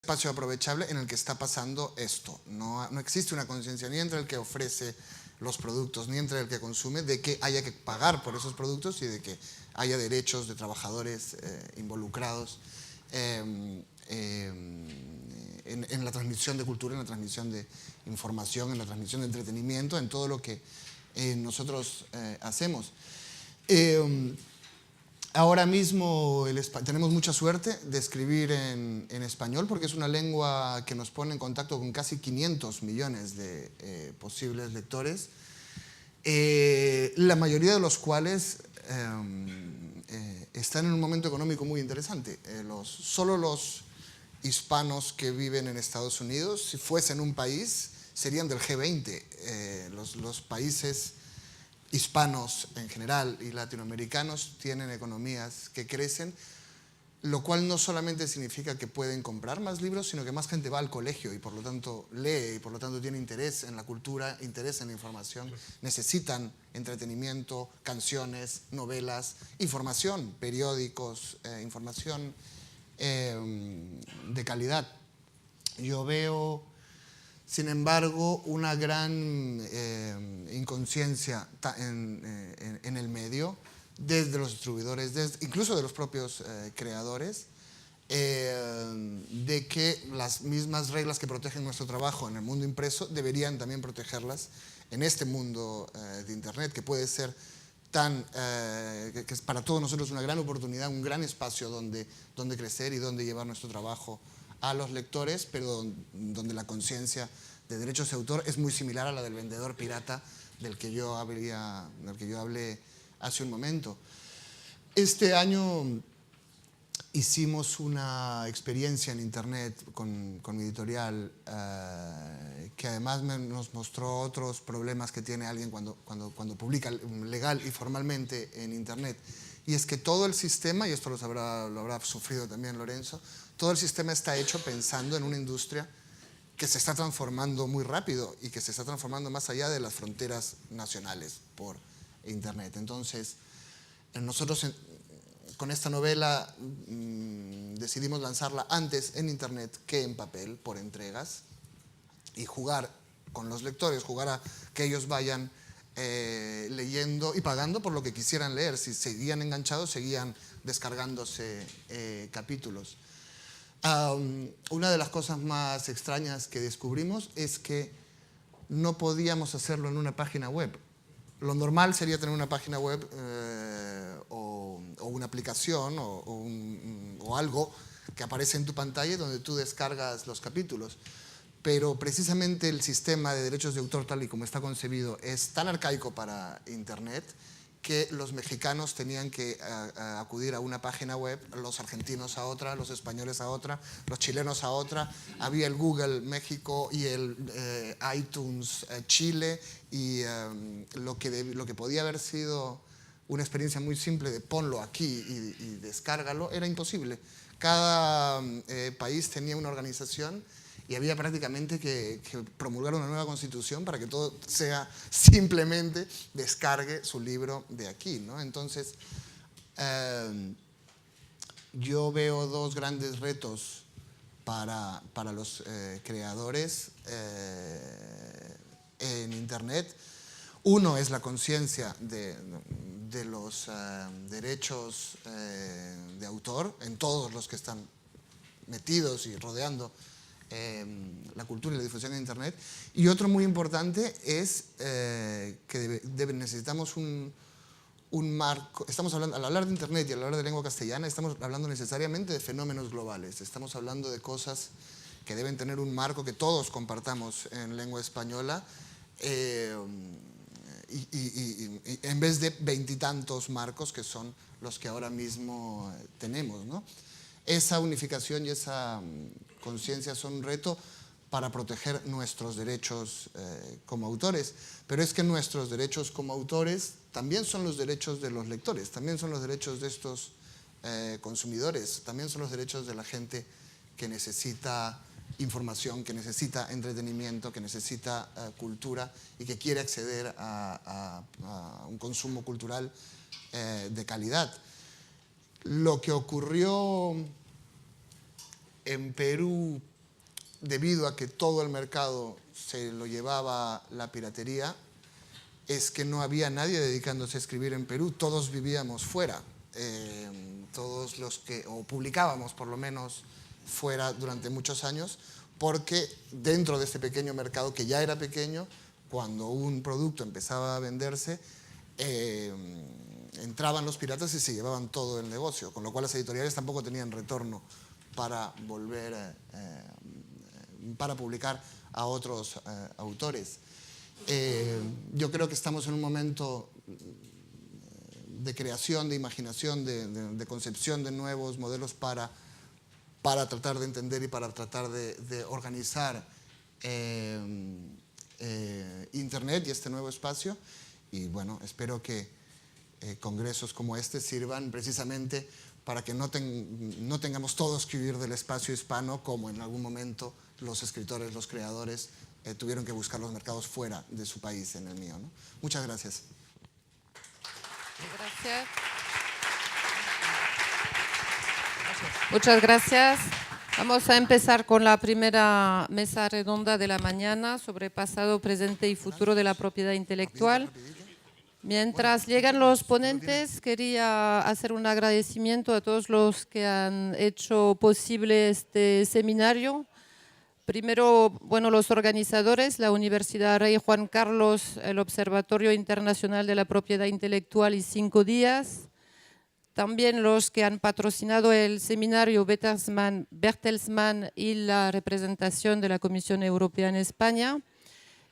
espacio aprovechable en el que está pasando esto. No existe una conciencia ni entre el que ofrece los productos ni entre el que consume de que haya que pagar por esos productos y de que haya derechos de trabajadores involucrados en la transmisión de cultura, en la transmisión de información, en la transmisión de entretenimiento, en todo lo que nosotros hacemos. Ahora mismo tenemos mucha suerte de escribir en español porque es una lengua que nos pone en contacto con casi 500 millones de posibles lectores, la mayoría de los cuales están en un momento económico muy interesante. Solo los hispanos que viven en Estados Unidos, si fuesen un país, serían del G20. Los países hispanos en general y latinoamericanos tienen economías que crecen, lo cual no solamente significa que pueden comprar más libros, sino que más gente va al colegio y por lo tanto lee y por lo tanto tiene interés en la cultura, interés en la información, necesitan entretenimiento, canciones, novelas, información, periódicos, información de calidad. Yo veo, sin embargo, una gran inconsciencia en el medio, desde los distribuidores, incluso de los propios creadores, de que las mismas reglas que protegen nuestro trabajo en el mundo impreso deberían también protegerlas en este mundo de Internet, que puede ser que es para todos nosotros una gran oportunidad, un gran espacio donde crecer y donde llevar nuestro trabajo a los lectores, pero donde la conciencia de derechos de autor es muy similar a la del vendedor pirata del que yo hablé hace un momento. Este año hicimos una experiencia en Internet con mi editorial que además nos mostró otros problemas que tiene alguien cuando publica legal y formalmente en Internet. Y es que todo el sistema, y esto lo habrá sufrido también Lorenzo, todo el sistema está hecho pensando en una industria que se está transformando muy rápido y que se está transformando más allá de las fronteras nacionales por Internet. Entonces, nosotros con esta novela decidimos lanzarla antes en Internet que en papel, por entregas, y jugar con los lectores, jugar a que ellos vayan leyendo y pagando por lo que quisieran leer. Si seguían enganchados, seguían descargándose capítulos. Una de las cosas más extrañas que descubrimos es que no podíamos hacerlo en una página web. Lo normal sería tener una página web o una aplicación o algo que aparece en tu pantalla donde tú descargas los capítulos. Pero precisamente el sistema de derechos de autor tal y como está concebido es tan arcaico para Internet que los mexicanos tenían que acudir a una página web, los argentinos a otra, los españoles a otra, los chilenos a otra. Había el Google México y el iTunes Chile, y lo que podía haber sido una experiencia muy simple de ponlo aquí y descárgalo, era imposible. Cada país tenía una organización y había prácticamente que promulgar una nueva constitución para que todo sea simplemente descargue su libro de aquí, ¿no? Entonces, yo veo dos grandes retos para los creadores en Internet. Uno es la conciencia de los derechos de autor en todos los que están metidos y rodeando la cultura y la difusión de Internet. Y otro muy importante es que necesitamos un marco. Al hablar de Internet y al hablar de lengua castellana, estamos hablando necesariamente de fenómenos globales. Estamos hablando de cosas que deben tener un marco que todos compartamos en lengua española, y en vez de veintitantos marcos que son los que ahora mismo tenemos, ¿no? Esa unificación y esa conciencia son un reto para proteger nuestros derechos como autores, pero es que nuestros derechos como autores también son los derechos de los lectores, también son los derechos de estos consumidores, también son los derechos de la gente que necesita información, que necesita entretenimiento, que necesita cultura y que quiere acceder a un consumo cultural de calidad. Lo que ocurrió en Perú debido a que todo el mercado se lo llevaba la piratería, es que no había nadie dedicándose a escribir en Perú, todos vivíamos fuera, todos los que, o publicábamos por lo menos fuera durante muchos años, porque dentro de este pequeño mercado, que ya era pequeño, cuando un producto empezaba a venderse, entraban los piratas y se llevaban todo el negocio, con lo cual las editoriales tampoco tenían retorno para volver, para publicar a otros autores. Yo creo que estamos en un momento de creación, de imaginación, de concepción de nuevos modelos para tratar de entender y para tratar de organizar Internet y este nuevo espacio. Y bueno, espero que congresos como este sirvan precisamente para que no tengamos todos que huir del espacio hispano, como en algún momento los escritores, los creadores tuvieron que buscar los mercados fuera de su país, en el mío, ¿no? Muchas gracias. Gracias. Muchas gracias. Vamos a empezar con la primera mesa redonda de la mañana sobre pasado, presente y futuro de la propiedad intelectual. Mientras llegan los ponentes, quería hacer un agradecimiento a todos los que han hecho posible este seminario. Primero, bueno, los organizadores, la Universidad Rey Juan Carlos, el Observatorio Internacional de la Propiedad Intelectual y 5 días. También los que han patrocinado el seminario Bertelsmann y la representación de la Comisión Europea en España.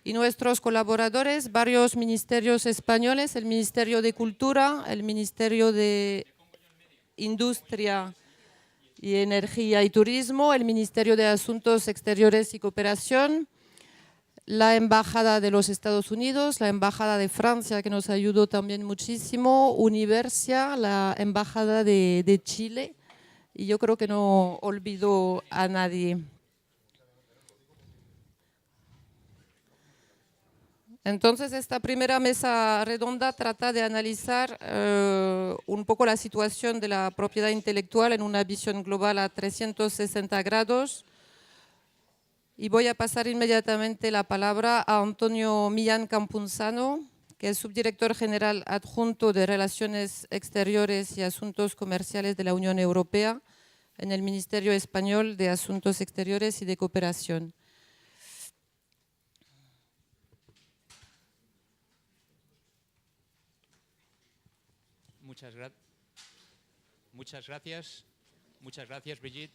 Y nuestros colaboradores, varios ministerios españoles, el Ministerio de Cultura, el Ministerio de Industria y Energía y Turismo, el Ministerio de Asuntos Exteriores y Cooperación, la Embajada de los Estados Unidos, la Embajada de Francia, que nos ayudó también muchísimo, Universia, la Embajada de Chile, y yo creo que no olvido a nadie. Entonces, esta primera mesa redonda trata de analizar un poco la situación de la propiedad intelectual en una visión global a 360 grados. Y voy a pasar inmediatamente la palabra a Antonio Millán Campunzano, que es subdirector general adjunto de Relaciones Exteriores y Asuntos Comerciales de la Unión Europea en el Ministerio Español de Asuntos Exteriores y de Cooperación. Muchas gracias, Brigitte.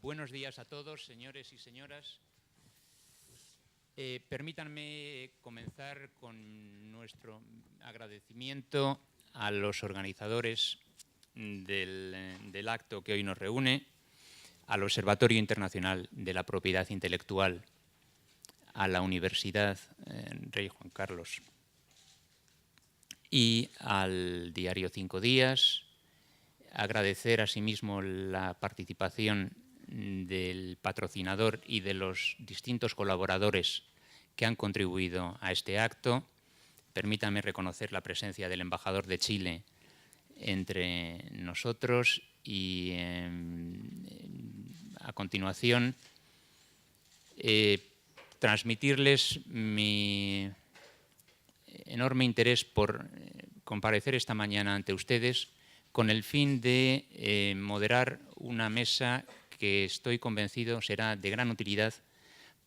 Buenos días a todos, señores y señoras. Permítanme comenzar con nuestro agradecimiento a los organizadores del acto que hoy nos reúne, al Observatorio Internacional de la Propiedad Intelectual, a la Universidad Rey Juan Carlos y al diario 5 días. Agradecer asimismo la participación del patrocinador y de los distintos colaboradores que han contribuido a este acto. Permítanme reconocer la presencia del embajador de Chile entre nosotros y a continuación transmitirles mi enorme interés por comparecer esta mañana ante ustedes con el fin de moderar una mesa que estoy convencido será de gran utilidad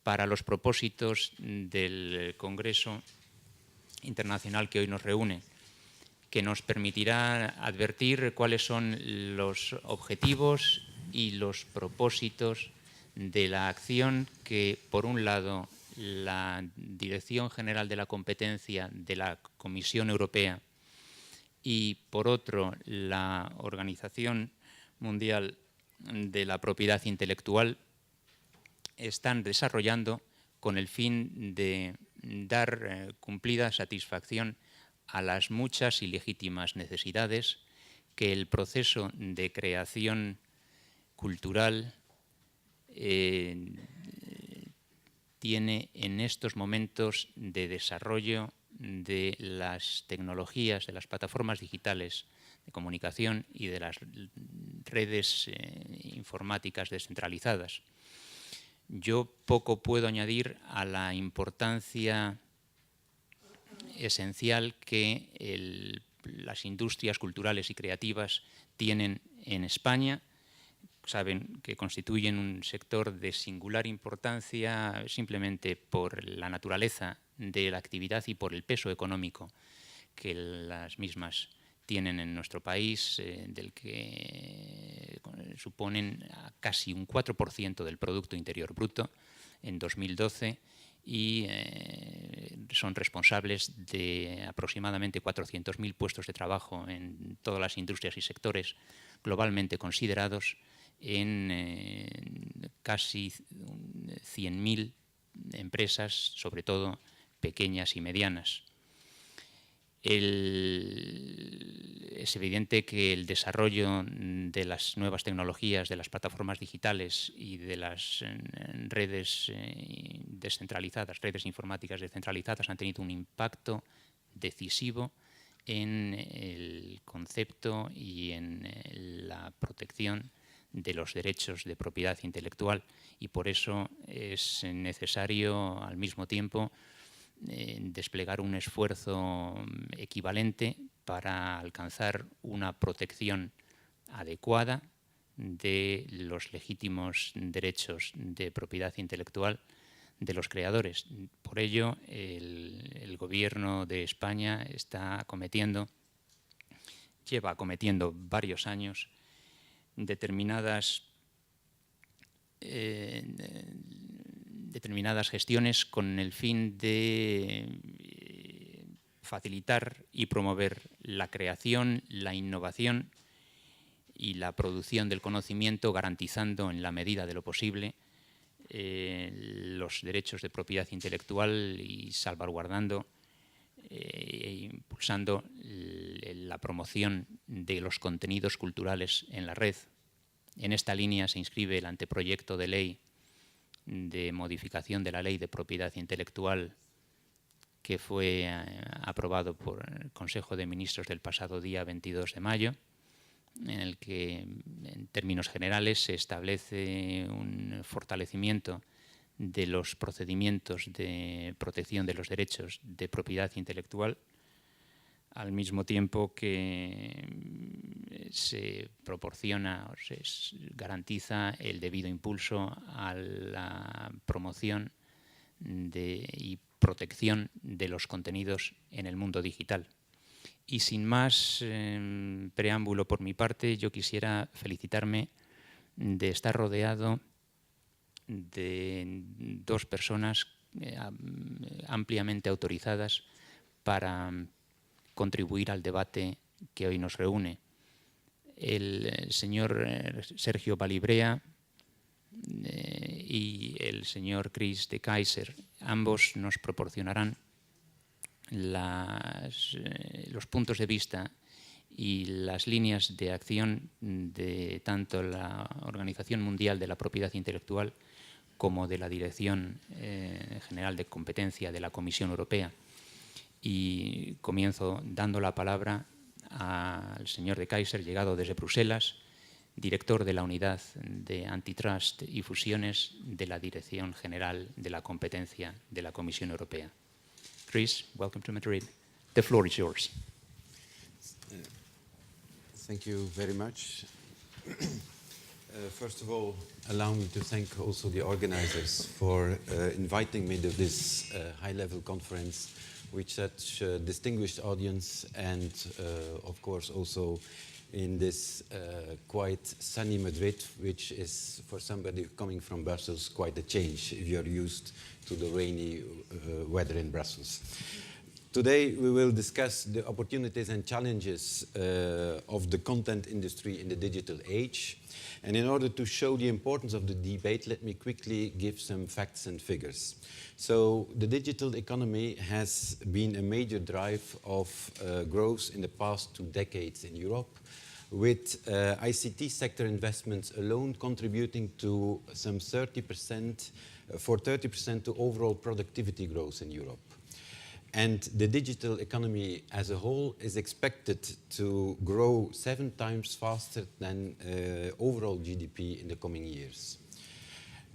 para los propósitos del Congreso Internacional que hoy nos reúne, que nos permitirá advertir cuáles son los objetivos y los propósitos de la acción que, por un lado, la Dirección General de la Competencia de la Comisión Europea y, por otro, la Organización Mundial de la Propiedad Intelectual están desarrollando con el fin de dar cumplida satisfacción a las muchas y legítimas necesidades que el proceso de creación cultural tiene en estos momentos de desarrollo de las tecnologías, de las plataformas digitales de comunicación y de las redes informáticas descentralizadas. yo poco puedo añadir a la importancia esencial que las industrias culturales y creativas tienen en España. Saben que constituyen un sector de singular importancia simplemente por la naturaleza de la actividad y por el peso económico que las mismas tienen en nuestro país, del que suponen casi un 4% del Producto Interior Bruto en 2012 y son responsables de aproximadamente 400.000 puestos de trabajo en todas las industrias y sectores globalmente considerados, en casi 100.000 empresas, sobre todo pequeñas y medianas. Es evidente que el desarrollo de las nuevas tecnologías, de las plataformas digitales y de las redes descentralizadas, redes informáticas descentralizadas, han tenido un impacto decisivo en el concepto y en la protección de los derechos de propiedad intelectual, y por eso es necesario al mismo tiempo desplegar un esfuerzo equivalente para alcanzar una protección adecuada de los legítimos derechos de propiedad intelectual de los creadores. Por ello, el Gobierno de España lleva acometiendo varios años determinadas gestiones con el fin de facilitar y promover la creación, la innovación y la producción del conocimiento, garantizando en la medida de lo posible los derechos de propiedad intelectual y salvaguardando e impulsando la promoción de los contenidos culturales en la red. En esta línea se inscribe el anteproyecto de ley de modificación de la Ley de Propiedad Intelectual que fue aprobado por el Consejo de Ministros del pasado día 22 de mayo, en el que, en términos generales, se establece un fortalecimiento de los procedimientos de protección de los derechos de propiedad intelectual, al mismo tiempo que se proporciona o se garantiza el debido impulso a la promoción y protección de los contenidos en el mundo digital. Y sin más preámbulo por mi parte, yo quisiera felicitarme de estar rodeado de dos personas ampliamente autorizadas para contribuir al debate que hoy nos reúne. El señor Sergio Balibrea y el señor Chris de Keyser, ambos nos proporcionarán los puntos de vista y las líneas de acción de tanto la Organización Mundial de la Propiedad Intelectual como de la Dirección General de Competencia de la Comisión Europea. Y comienzo dando la palabra al señor de Keyser, llegado desde Bruselas, director de la Unidad de Antitrust y Fusiones de la Dirección General de la Competencia de la Comisión Europea. Chris, welcome to Madrid. The floor is yours. Thank you very much. First of all, allow me to thank also the organizers for inviting me to this high-level conference with such a distinguished audience, and of course also in this quite sunny Madrid, which is for somebody coming from Brussels quite a change if you're used to the rainy weather in Brussels. Today we will discuss the opportunities and challenges of the content industry in the digital age. And in order to show the importance of the debate, let me quickly give some facts and figures. So the digital economy has been a major drive of growth in the past 2 decades in Europe, with ICT sector investments alone contributing to some 30% to overall productivity growth in Europe. And the digital economy as a whole is expected to grow 7 times faster than overall GDP in the coming years.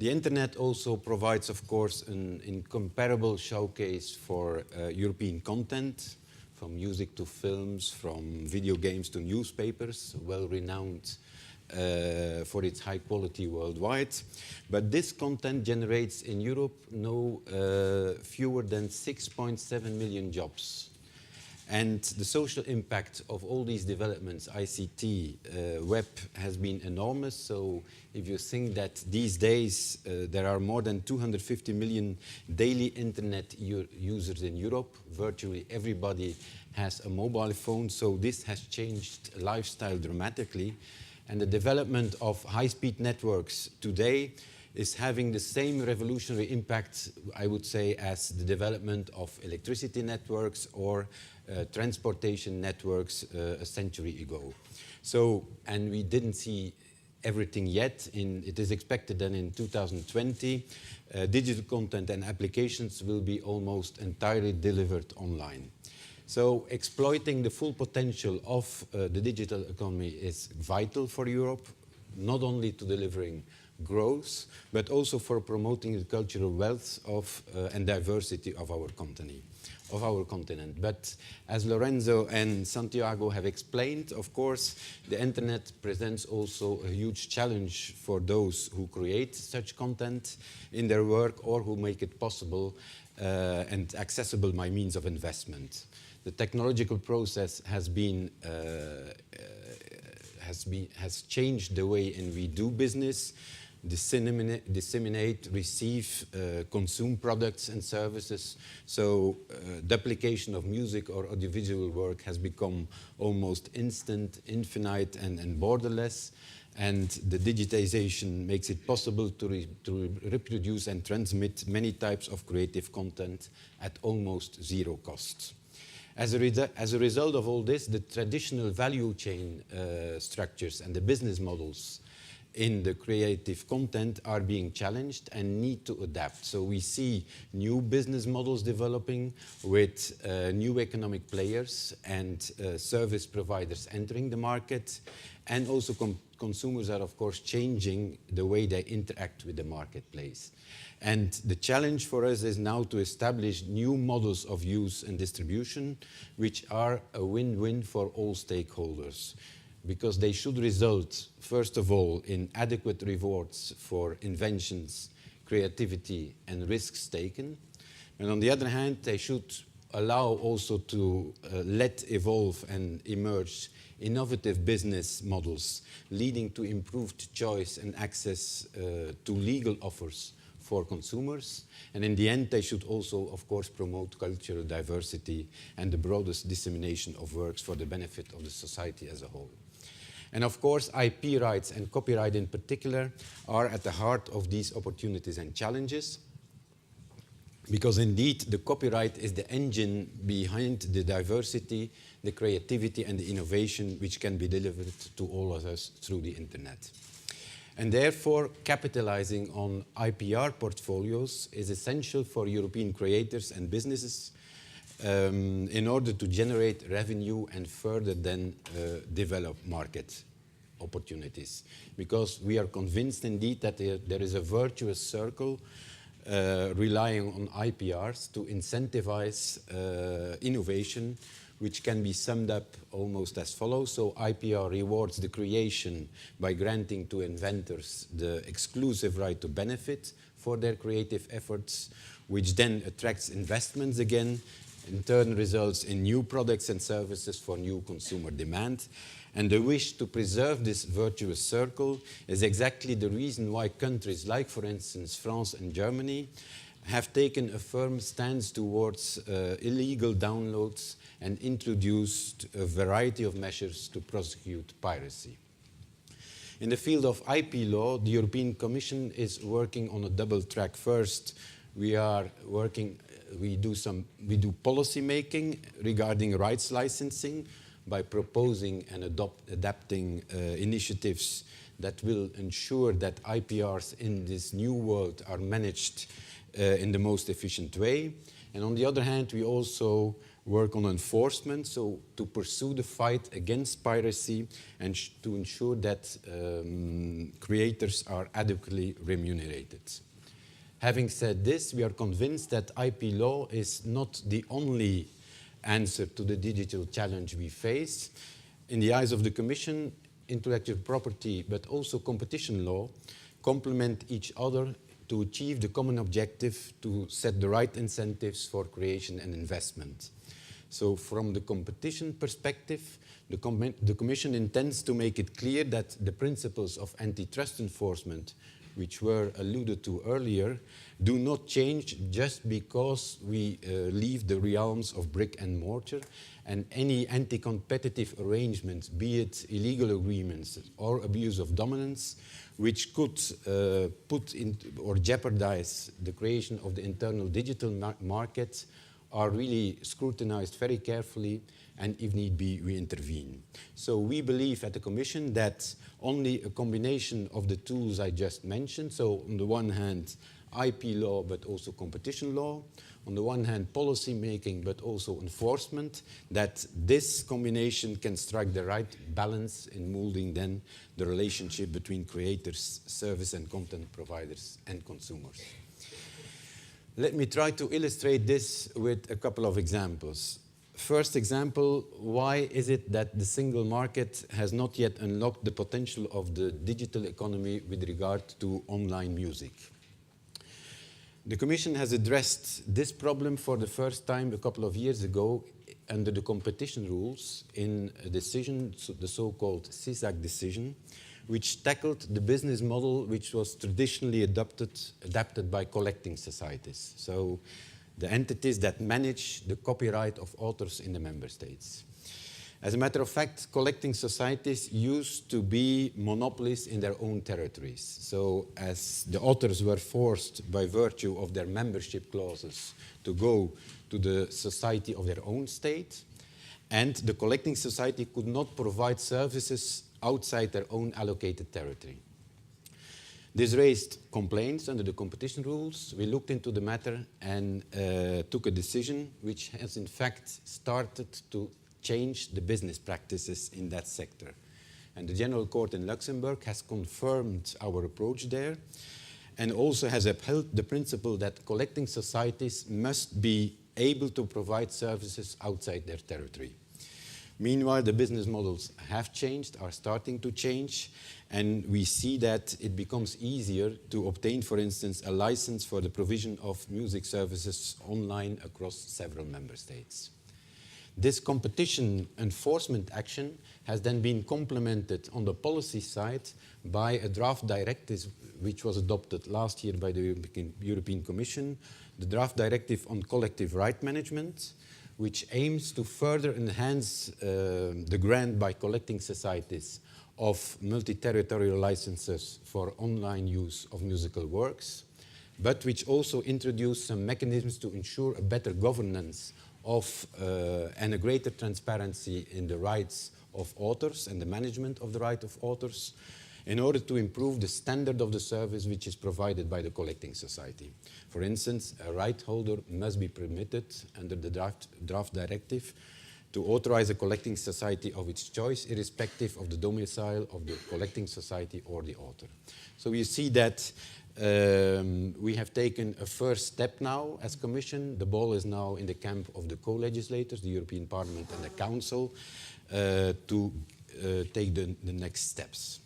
The internet also provides, of course, an incomparable showcase for European content, from music to films, from video games to newspapers, well renowned for its high quality worldwide. But this content generates in Europe no fewer than 6.7 million jobs. And the social impact of all these developments, ICT, web, has been enormous. So if you think that these days there are more than 250 million daily internet users in Europe, virtually everybody has a mobile phone. So this has changed lifestyle dramatically. And the development of high-speed networks today is having the same revolutionary impact, I would say, as the development of electricity networks or transportation networks a century ago. So, and we didn't see everything yet. It is expected that in 2020, digital content and applications will be almost entirely delivered online. So exploiting the full potential of the digital economy is vital for Europe, not only to delivering growth, but also for promoting the cultural wealth of and diversity of our continent. But as Lorenzo and Santiago have explained, of course, the internet presents also a huge challenge for those who create such content in their work or who make it possible and accessible by means of investment. The technological process has changed the way in we do business, disseminate, receive, consume products and services. So duplication of music or audiovisual work has become almost instant, infinite, and borderless. And the digitization makes it possible to reproduce and transmit many types of creative content at almost zero cost. As a result of all this, the traditional value chain structures and the business models in the creative content are being challenged and need to adapt. So we see new business models developing with new economic players and service providers entering the market, and also consumers are, of course, changing the way they interact with the marketplace. And the challenge for us is now to establish new models of use and distribution, which are a win-win for all stakeholders, because they should result, first of all, in adequate rewards for inventions, creativity, and risks taken. And on the other hand, they should allow also to let evolve and emerge innovative business models, leading to improved choice and access to legal offers for consumers. And in the end, they should also, of course, promote cultural diversity and the broadest dissemination of works for the benefit of the society as a whole. And of course, IP rights and copyright in particular are at the heart of these opportunities and challenges, because indeed the copyright is the engine behind the diversity, the creativity, and the innovation which can be delivered to all of us through the internet. And therefore, capitalizing on IPR portfolios is essential for European creators and businesses in order to generate revenue and further then develop market opportunities. Because we are convinced indeed that there is a virtuous circle relying on IPRs to incentivize innovation, which can be summed up almost as follows. So IPR rewards the creation by granting to inventors the exclusive right to benefit for their creative efforts, which then attracts investments again, in turn results in new products and services for new consumer demand. And the wish to preserve this virtuous circle is exactly the reason why countries like, for instance, France and Germany have taken a firm stance towards illegal downloads and introduced a variety of measures to prosecute piracy. In the field of IP law, the European Commission is working on a double track. First, we do policy making regarding rights licensing by proposing and adapting initiatives that will ensure that IPRs in this new world are managed in the most efficient way. And on the other hand, we also work on enforcement, so to pursue the fight against piracy and to ensure that creators are adequately remunerated. Having said this, we are convinced that IP law is not the only answer to the digital challenge we face. In the eyes of the Commission, intellectual property, but also competition law, complement each other to achieve the common objective to set the right incentives for creation and investment. So from the competition perspective, the Commission intends to make it clear that the principles of antitrust enforcement, which were alluded to earlier, do not change just because we leave the realms of brick and mortar, and any anti-competitive arrangements, be it illegal agreements or abuse of dominance, which could put in or jeopardize the creation of the internal digital market, are really scrutinized very carefully, and if need be, we intervene. So we believe at the Commission that only a combination of the tools I just mentioned, so on the one hand, IP law, but also competition law, on the one hand, policy making, but also enforcement, that this combination can strike the right balance in molding then the relationship between creators, service and content providers, and consumers. Let me try to illustrate this with a couple of examples. First example, why is it that the single market has not yet unlocked the potential of the digital economy with regard to online music? The Commission has addressed this problem for the first time a couple of years ago under the competition rules in a decision, the so-called CISAC decision, which tackled the business model which was traditionally adapted by collecting societies. So the entities that manage the copyright of authors in the member states. As a matter of fact, collecting societies used to be monopolies in their own territories. So as the authors were forced by virtue of their membership clauses to go to the society of their own state, and the collecting society could not provide services outside their own allocated territory. This raised complaints under the competition rules. We looked into the matter and took a decision which has in fact started to change the business practices in that sector. And the General Court in Luxembourg has confirmed our approach there and also has upheld the principle that collecting societies must be able to provide services outside their territory. Meanwhile, the business models have changed, are starting to change, and we see that it becomes easier to obtain, for instance, a license for the provision of music services online across several member states. This competition enforcement action has then been complemented on the policy side by a draft directive which was adopted last year by the European Commission, the draft directive on collective right management, which aims to further enhance the grant by collecting societies of multi-territorial licenses for online use of musical works, but which also introduced some mechanisms to ensure a better governance of and a greater transparency in the rights of authors and the management of the right of authors in order to improve the standard of the service which is provided by the collecting society. For instance, a right holder must be permitted under the draft directive to authorize a collecting society of its choice, irrespective of the domicile of the collecting society or the author. So you see that we have taken a first step now as Commission. The ball is now in the camp of the co-legislators, the European Parliament and the Council, to take the next steps.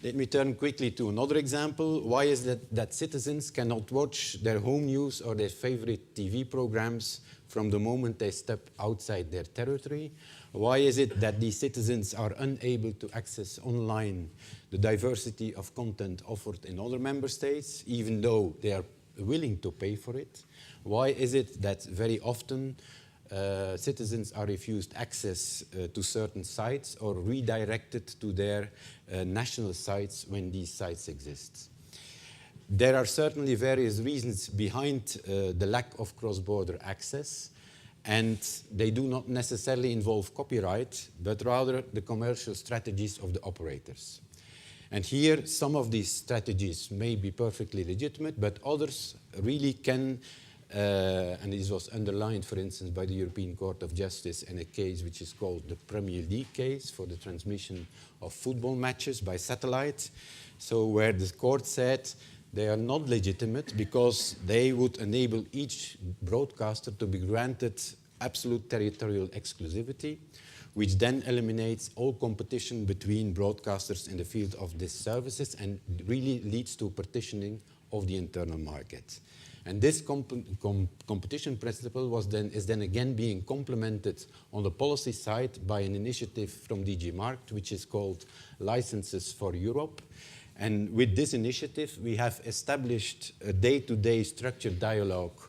Let me turn quickly to another example. Why is it that citizens cannot watch their home news or their favorite TV programs from the moment they step outside their territory? Why is it that these citizens are unable to access online the diversity of content offered in other member states, even though they are willing to pay for it? Why is it that very often citizens are refused access to certain sites or redirected to their national sites when these sites exist? There are certainly various reasons behind the lack of cross-border access, and they do not necessarily involve copyright, but rather the commercial strategies of the operators. And here, some of these strategies may be perfectly legitimate, but others really can and this was underlined, for instance, by the European Court of Justice in a case which is called the Premier League case for the transmission of football matches by satellite. So where the court said they are not legitimate because they would enable each broadcaster to be granted absolute territorial exclusivity, which then eliminates all competition between broadcasters in the field of these services and really leads to partitioning of the internal market. And this competition principle is then again being complemented on the policy side by an initiative from DG Markt, which is called Licenses for Europe. And with this initiative, we have established a day-to-day structured dialogue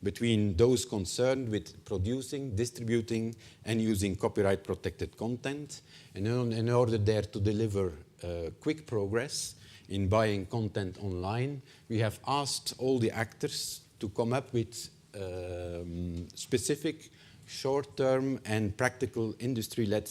between those concerned with producing, distributing, and using copyright-protected content, and in order there to deliver quick progress in buying content online, we have asked all the actors to come up with specific short-term and practical industry-led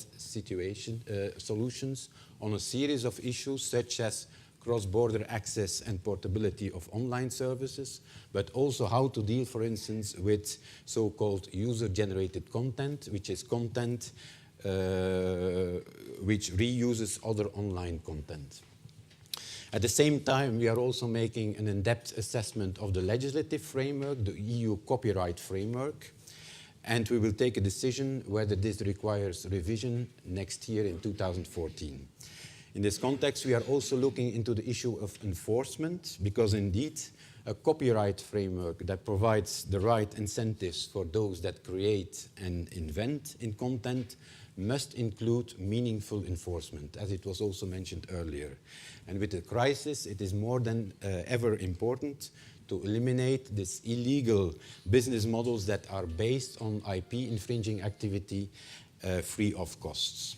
solutions on a series of issues such as cross-border access and portability of online services, but also how to deal, for instance, with so-called user-generated content, which is content which reuses other online content. At the same time, we are also making an in-depth assessment of the legislative framework, the EU copyright framework, and we will take a decision whether this requires revision next year in 2014. In this context, we are also looking into the issue of enforcement, because indeed, a copyright framework that provides the right incentives for those that create and invent in content must include meaningful enforcement, as it was also mentioned earlier. And with the crisis, it is more than ever important to eliminate these illegal business models that are based on IP infringing activity free of costs.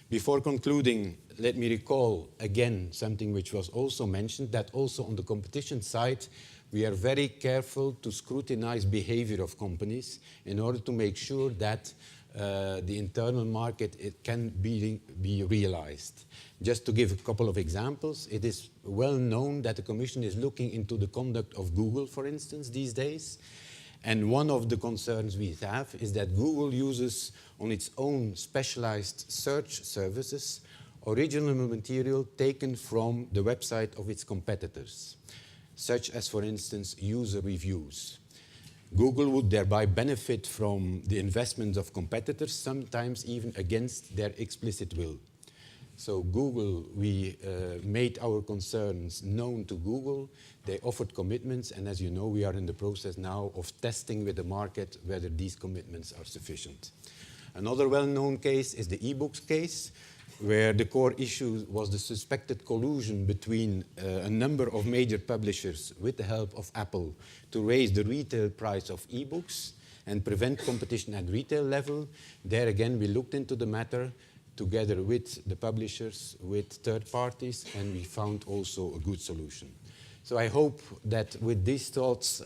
Before concluding, let me recall again something which was also mentioned, that also on the competition side, we are very careful to scrutinize behavior of companies in order to make sure that the internal market can be realized. Just to give a couple of examples, it is well known that the Commission is looking into the conduct of Google, for instance, these days. And one of the concerns we have is that Google uses on its own specialized search services original material taken from the website of its competitors, such as, for instance, user reviews. Google would thereby benefit from the investments of competitors, sometimes even against their explicit will. So Google, we made our concerns known to Google. They offered commitments, and as you know, we are in the process now of testing with the market whether these commitments are sufficient. Another well-known case is the e-books case, where the core issue was the suspected collusion between a number of major publishers with the help of Apple to raise the retail price of e-books and prevent competition at retail level. There again, we looked into the matter together with the publishers, with third parties, and we found also a good solution. So I hope that with these thoughts,